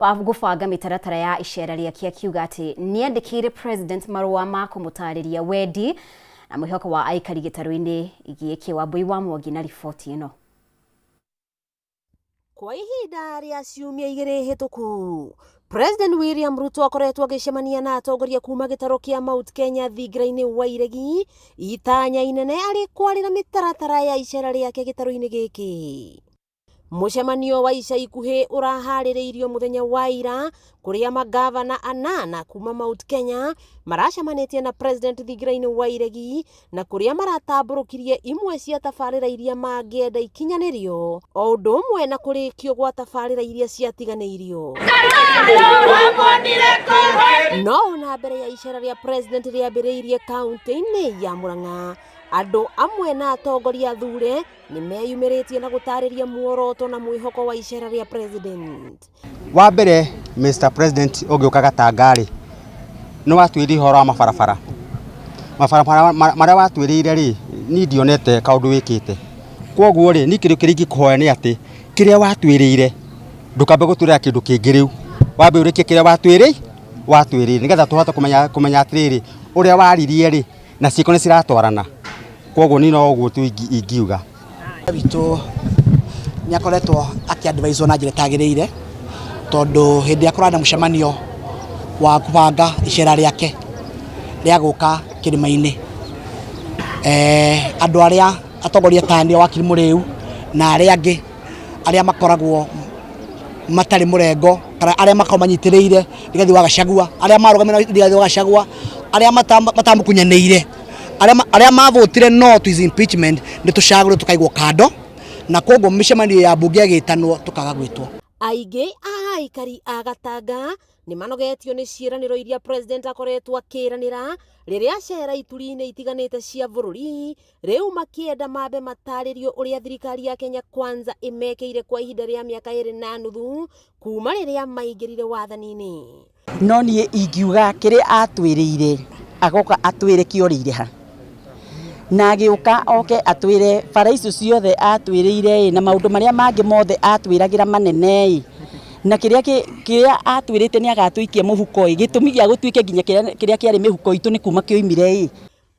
gũbanga mĩtaratara ya icera rĩake akiuga atĩ nĩandĩkĩire president marũa ma kũmũtarĩria wendi na mwĩhoko wa aikari gĩtarũ-inĩ gĩkĩ. Wambui wa Mwangi na riboti ĩno. Kwa ihinda rĩa ciumia igĩrĩ hĩtũku, President William Ruto akoretwo agĩcemania na atongoria kuma gĩtarũ kĩa Mount Kenya thingira-inĩ wa iregi itanya inene arĩ kwarĩra mĩtaratara ya icera rĩake gĩtarũ-inĩ gĩkĩ. Mũcemanio wa ica ikuhĩ ũraharĩrĩirio mũthenya wa ira kũrĩa magavana anana kuma Mount Kenya maracemanĩtie na president thingira-inĩ wa iregi na kũrĩa maratambũrũkirie imwe cia tabarĩra iria mangĩenda ikinyanĩrio o ũndũ ũmwe na kũrĩkio gwa tabarĩra iria ciatiganĩirio. No ona mbere ya icera rĩa president rĩambĩrĩirie kaunti-inĩ ya Murang'a, andũ amwe na atongoria athure nĩmeyumĩrĩtie na gũtarĩria muoroto na mwĩhoko wa icera rĩa president. Wa mbere, Mr. President ũngĩũka Gatanga-rĩ, nĩ watwĩrire ũhoro wa mabarabara marĩa watwĩrĩire rĩ, niĩ ndionete kaũndũ wĩkĩte. Kwoguo-rĩ, niĩ kĩrĩa ingĩkũhoya nĩ atĩ kĩrĩa watwĩrĩire ndũkambe gũtwĩrĩra kĩndũ kĩngĩ rĩu. Wambe ũrĩkie kĩrĩa watwĩrĩire nĩgetha tũhote kũmenya atĩrĩrĩ ũrĩa waririe-rĩ na ciĩko nĩ ciratwarana. Kwoguo niĩ no ũguo tu ingiuga. Witũ nĩ akoretwo akĩadvaiswo na njĩra ĩtagĩrĩire tondũ hĩndĩ ĩrĩa kũrarĩ na mũcemanio wa kũbanga icera rĩake rĩa gũka kĩrĩma-inĩ, andũ arĩa atongoria ta nĩ wakiri Mũrĩu na arĩa angĩ arĩa makoragwo matarĩ mũrengo kana arĩa makoragwo manyitĩrĩire Rigathi wa Gachagua, arĩa marũgamĩrĩire Rigathi wa Gachagua, arĩa matamũkunyanĩire, arĩa mavotire no to his impeachment nĩ tũcagũrwo tũkaigwo kando, na kwoguo mĩcemanio ya mbunge ĩgĩtanwo tũkaga gwĩtwo. Aingĩ a aikari a Gatanga nĩ manogetio nĩ ciĩranĩro iria president akoretwo akĩranĩra rĩrĩa acera ituri-inĩ itiganĩte cia bũrũri, rĩu makĩenda mambe matarĩrio ũrĩa thirikari ya Kenya Kwanza ĩmekĩire kwa ihinda rĩa mĩaka 2.5 kuma rĩrĩa maingĩrire wathani-inĩ. No niĩ ingiuga kĩrĩa atwĩrĩire agoka atwĩre kĩorĩire ha, na agĩũka oke atwĩre bara icio ciothe atwĩrĩire na maũndũ marĩa mangĩ mothe atwĩragĩra manene, na kĩrĩa atwĩrĩte nĩ agatũikia mũhuko, gĩtũmi gĩa gũtuĩke nginya kĩrĩa kĩarĩ mĩhuko itũ nĩ kuma kĩoimire.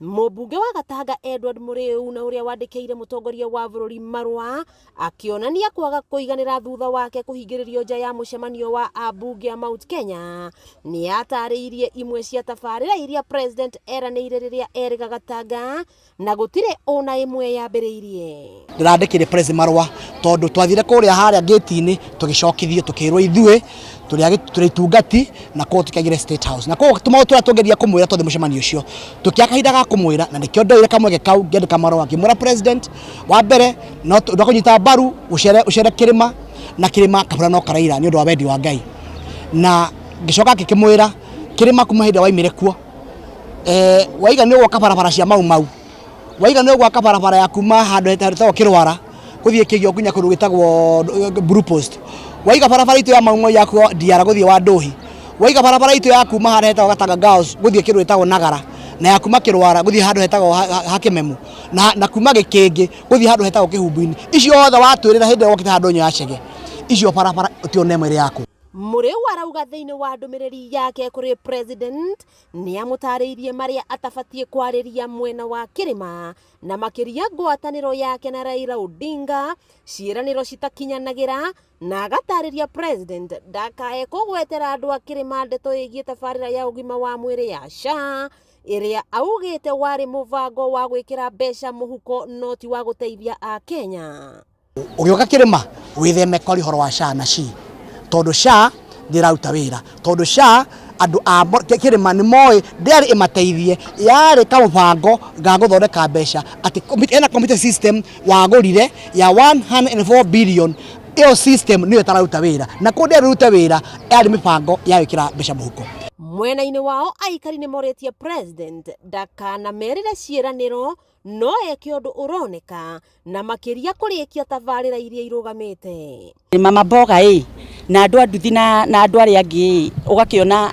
Mũmbunge wa Gatanga Edward Mũrĩu na ũrĩa wandĩkĩire mũtongoria wa bũrũri marũa akĩonania kwaga kũiganĩra thutha wake kũhingĩrĩrio nja ya mũcemanio wa ambunge a Mount Kenya, nĩ atarĩirie imwe cia tabarĩra iria president eranĩire rĩrĩa erĩga Gatanga na gũtirĩ ona ĩmwe yambĩrĩirie. Ndĩrandĩkĩire president marũa tondũ twathire kũrĩa harĩa gate-inĩ tũgĩcokithio tũkĩrwo ithuĩ tũrĩ itungati na kũu tũkaigire State House, na kũu tũrĩa tũngeria kũmwĩra tondũ mũcemanio ũcio tũkĩaka kahinda ga kũmwĩra, na nĩkĩo ndoire kamweke kau ngĩandĩka marũa ngĩmwĩra president wa mbere no kũnyita mbaru ũcere kĩrĩma na kĩrĩma kabura no karaira nĩ ũndũ wa wendi wa Ngai, na ngĩcoka ngĩkĩmwĩra kĩrĩma kuma hĩndĩ waimire kuo waiga nĩ gwaka barabara cia mau waiga nĩ gwaka barabara ya kuma handũ hetagwo Kĩrwara gũthiĩ Kĩgio nginya kũndũ gwĩtagwo Blue Post, waiga barabara itu ya mau ya kuo Ndiara gũthiĩ wa Ndũhi, waiga barabara itu ya kuma handũ hetagwo Gatanga Girls gũthiĩ kĩndũ hetagwo Nagara, na ya kuma Kĩrwara gũthiĩ handũ hetagwo Hakĩmemu, na kuma Gĩkĩngĩ gũthiĩ handũ hetagwo Kĩhumbu-inĩ. Icio othe watwĩrĩra hĩndĩ ĩrĩa wokĩte handũ ya Chege, icio barabara ũtiona ĩmwe yaku. Mũrĩu arauga thĩinĩ wa ndũmĩrĩri yake kũrĩ president nĩ amũtarĩirie marĩa atabatie kwarĩria mwena wa kĩrĩma na makĩria ngwatanĩro yake na Raila Odinga, ciĩranĩro citakinyanagĩra, na agatarĩria president ndakae kũgwetera andũ a kĩrĩma ndeto ĩgiĩ tabarĩra ya ũgima wa mwĩrĩ ya SHA ĩrĩa augĩte warĩ mũbango wa gwĩkĩra mbeca mũhuko no ti wa gũteithia a Kenya. Ũgĩũka kĩrĩma wĩtheme kori horo wa SHA na SHI tondũ SHA ndĩraruta wĩra, tondũ SHA andũ a kĩrĩma nĩ moĩ ndĩarĩ ĩmateithie, yarĩ kamũbango ga gũthondeka mbeca atĩ ena computer system wagũrire ya 104 billion. Iyo system niyo ĩtararuta wĩra, na kũrĩa ndĩraruta wĩra yarĩ mĩbango ya gwĩkĩra mbeca mũhuko. Mwena-inĩ wao aikari nĩ morĩtie president ndakanamerĩre ciĩranĩro no eke ũndũ ũroneka na makĩria kũrĩkia tabarĩra iria irũgamĩte. Mama Mboga na andũ a nduthi na andũ arĩa angĩ ũgakĩona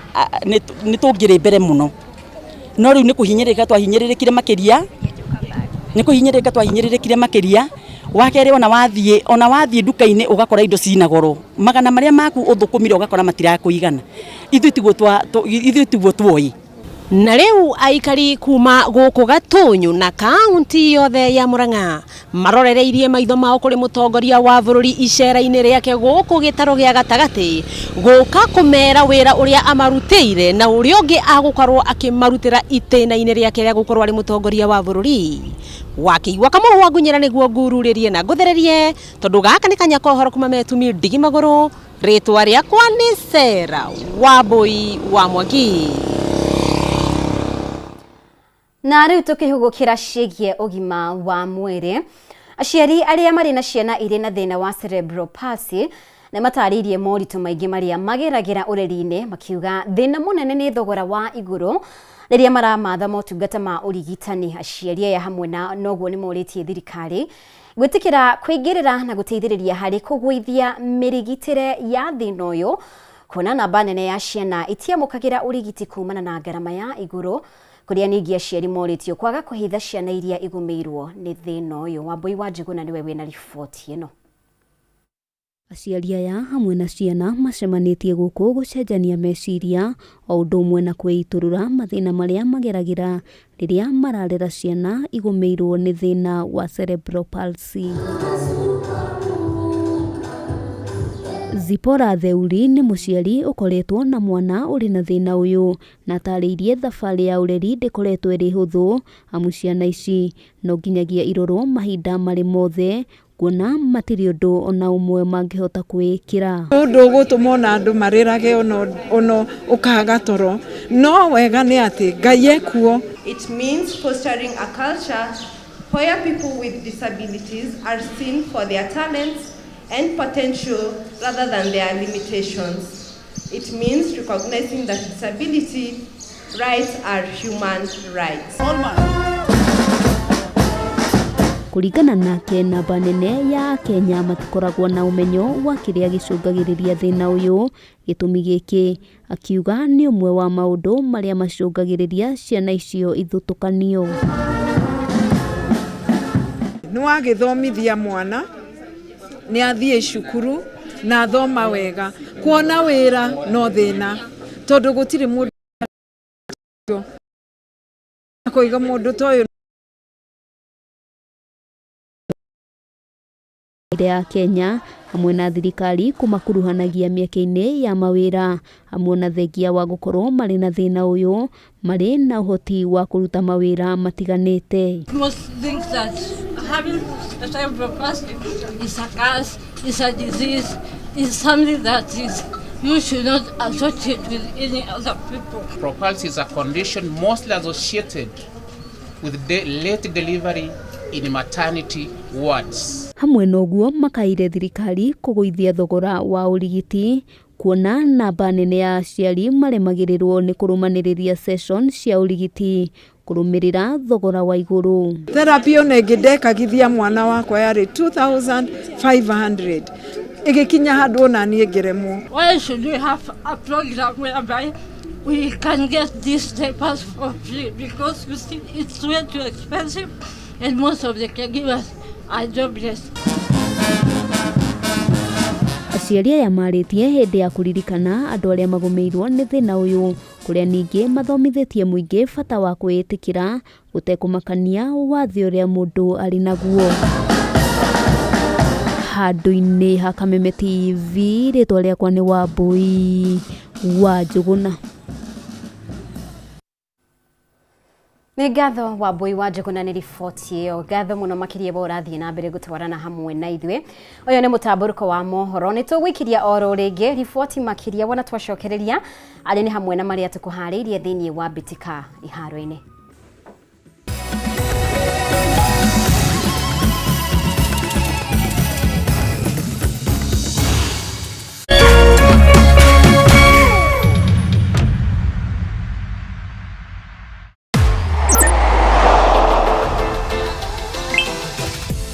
nĩ tũngĩrĩ mbere mũno, no rĩu nĩ kũhinyĩrĩrĩka twahinyĩrĩrĩkire makĩria, wakere ona wathie duka-ini ugakora indo cina goro magana maria maku uthukumire ugakora matirakuigana ithu tiguo twoi. Na riu aikari kuma guku Gatunyu na kaunti yothe ya Murang'a marorereirie maitho mao kuri mutongoria wa bururi icera-ini riake guku gitaro gia gatagati guka kumera wira uria amarutire na uria ungi agukorwo akimarutira itena-ini riake ria gukorwo ari mutongoria wa bururi. Wakiigua Kamau Wangunyira niguo ngururirie na nguthererie tondu gaka ni kanya kohoro kuma Metumi Ndigi Maguru. Ritwa riakwa ni Sarah Wambui wa Mwangi. Na riu tukihugukira ciigie ugima wa mwiri, aciari aria mari na ciana iri na thina wa cerebral palsy na mataririe moritu maingi maria mageragira ureri-ini makiuga thina munene ni thogora wa iguru riria maramatha motungata ma urigitani. Aciari aya hamwe na noguo ni moritie thirikari gwitikira kuingirira na guteithiriria hari kugwithia mirigitire ya thina uyu, kuona namba nene ya ciana itiamukagira urigiti kumana na garama ya iguru, kuria ningi aciari moritio kwaga kuhitha ciana iria igumirwo ni thina uyu. Wambui wa Njuguna niwe wina riboti ino. Aciari aya hamwe na ciana macemanitie guku gucenjania meciria o undu umwe na kweiturura mathina maria mageragira riria mararera ciana igumirwo ni thina wa cerebral palsy. Zipora Theuri ni muciari ukoretwo na mwana uri na thina uyu na tariirie thabari ya ureri ndikoretwo iri huthu amu ciana ici no nginyagia irorwo mahinda mari mothe kuona matiri undu ona umwe mangihota kwikira. Undu gutuma andu marirage ono ukaga toro no wega ni ati Ngai ekuo. It means fostering a culture where people with disabilities are seen for their talents and potential rather than their limitations. It means recognizing that disability rights are human rights. Kuringana nake namba nene ya Kenya matikoragwo na umenyo wa kiria gicungagiriria thina uyu. Gitumi giki akiuga ni umwe wa maundu maria macungagiriria ciana icio ithutukanio. Ni wagithomithia mwana ni athie cukuru na thoma wega, kuona wira no thina tondu gutiri mundu koiga mundu toyo. Ya Kenya hamwe na thirikari kumakuruhanagia mieke-ini ya mawira hamwe na thengia wa gukorwo mari na thina uyu mari na uhoti wa kuruta mawira matiganite. Most think that having a cerebral palsy is a curse, is a disease, is something that is you should not associate with any other people. Cerebral palsy is a condition mostly associated with late delivery in maternity wards. Hamwe noguo makaire thirikari kuguithia thogora wa urigiti kuona namba nene ya aciari maremagirirwo ni kurumaniriria session cia urigiti kurumirira thogora wa iguru. Therapy onengindekagithia mwana wakwa yari 2500 igikinya handu ona nie ngeremwo. Why should we have a program whereby we can get these papers for free? Because you see it's way too expensive and most of the caregivers are jobless. Aciari aya maritie hindi ya kuririkana andu aria magumirwo ni thina uyu kuria ningi mathomithitie muingi bata wa kwitikira gutekumakania wathi uria mundu ari naguo. Handu-ini ha Kameme TV ritwa riakwa ni Wambui wa Njuguna. Ni ngatho Wambui wa Njuguna ni riboti iyo. Ngatho muno makiria bo urathie na mbere gutwarana hamwe na ithwe. Uyu ni mutamburuko wa mohoro ni tugwikiria oro ringi riboti makiria wona twacokereria ari ni hamwe na maria tukuhariirie thiini wa Bitika iharo-ini.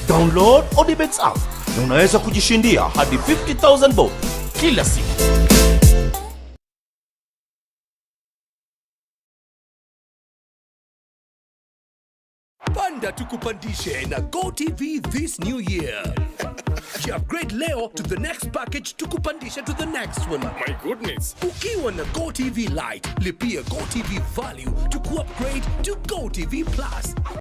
Download Odibets app na unaweza kujishindia hadi 50,000 bob kila siku. Panda tukupandishe na GoTV this new year. Upgrade leo to the next package tukupandishe to the next one. My goodness. Ukiwa na GoTV Lite, lipia GoTV Value to upgrade to GoTV Plus.